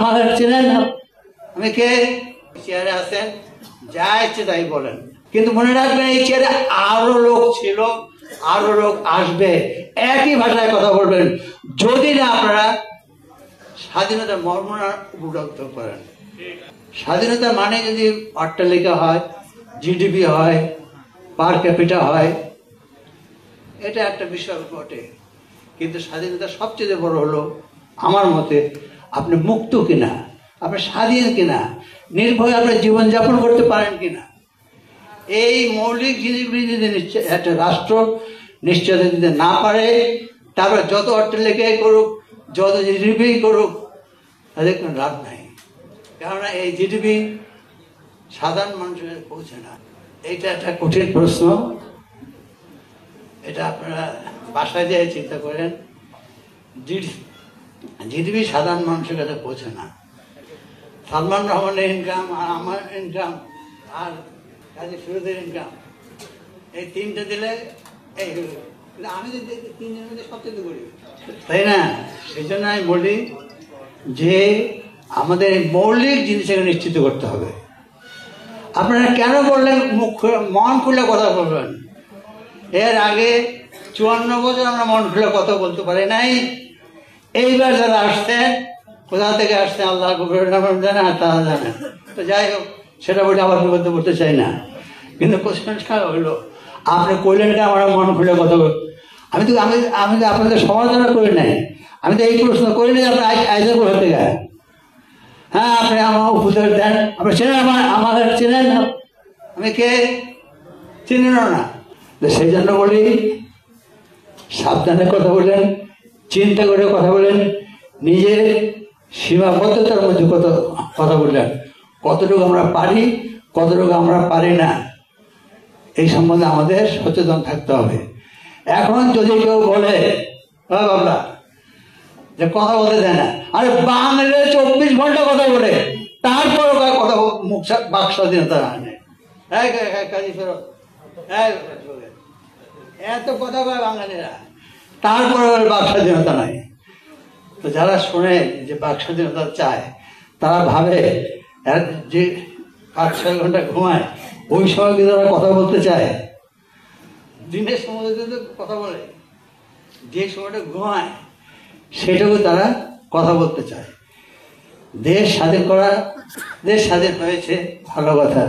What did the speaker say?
আমাকে চেনেন না, আমি কে? চেয়ারে আছেন, যা ইচ্ছে তাই বলেন, কিন্তু মনে রাখবেন এই চেয়ারে আরো লোক ছিল, আরো লোক আসবে, একই ভাষায় কথা বলবেন, যদি না আপনারা স্বাধীনতার মর্ম না উপলব্ধ করেন। স্বাধীনতা মানে যদি অট্টালিকা হয়, জিডিপি হয়, পার ক্যাপিটা হয়, এটা একটা বিষয় বটে, কিন্তু স্বাধীনতা সবচেয়ে বড় হলো আমার মতে আপনি মুক্ত কিনা, আপনি স্বাধীন কিনা, নির্ভয়ে আপনার জীবনযাপন করতে পারেন কিনা। এই মৌলিক জিনিসগুলি যদি একটা রাষ্ট্র নিশ্চয়তা দিতে না পারে, তারপরে যত অট্টালিকাই করুক, যত জিডিপি করুক, তাদের কোনো লাভ নাই। কেননা এই জিডিপি সাধারণ মানুষের পৌঁছে না। এইটা একটা কঠিন প্রশ্ন, এটা আপনারা বাসায় যেয়ে চিন্তা করেন। জিডিপি সাধারণ মানুষের কাছে পৌঁছে না। সালমান রহমানের ইনকাম আর আমার ইনকাম আর কাজী ফিরোজের ইনকাম, এই তিনটে দিলে এই আমি যদি তিনজনের মধ্যে সবচেয়ে করি, তাই না? সেই জন্য আমি বলি যে আমাদের মৌলিক জিনিসটাকে নিশ্চিত করতে হবে। আপনারা কেন বললেন মন খুলে কথা বলবেন? এর আগে 54 বছর আমরা মন খুলে কথা বলতে পারি নাই। এইবার যারা আসছেন, কোথা থেকে আসছেন আল্লাহ জানে, আর তারা জানেন। তো যাই হোক, সেটা বলে আবার বিপদে পড়তে চাই না, কিন্তু কোশ্চেনটা হইলো আপনি কইলেন এটা আমরা মন খুলে কথা বল। আমি তো আপনাদের সমালোচনা করি নাই, আমি তো এই প্রশ্ন করি নাই আপনি আইসা কোথা থেকে। হ্যাঁ, আপনি আমার উপদেশ দেন, আপনি চেনেন আমাকে চেনেন না, আমি কে? চিনেন না। সেই জন্য বলি সাবধানে কথা বলেন, চিন্তা করে কথা বলেন, নিজের সীমাবদ্ধতার মধ্যে কথা বললেন, কতটুকু আমরা পারি, কতটুকু আমরা পারি না, এই সম্বন্ধে আমাদের সচেতন থাকতে হবে। এখন যদি কেউ বলে বাবলা যে কথা বলতে দেয় না, আরে বাংলা 24 ঘন্টা কথা বলে, তারপর কথা মুখ বাক স্বাধীনতা আনে, কাজী ফেরত এত কথা কয় বাঙালিরা, তারপরে বাক স্বাধীনতা নাই। তো যারা শোনে যে বাক স্বাধীনতা চায়, তারা ভাবে যে 5-6 ঘন্টা ঘুমায়, ওই সময় কিন্তু তারা কথা বলতে চায়। দিনের সময় কিন্তু কথা বলে, যে সময়টা ঘুমায় সেটাও তারা কথা বলতে চায়। দেশ স্বাধীন হয়েছে, ভালো কথা।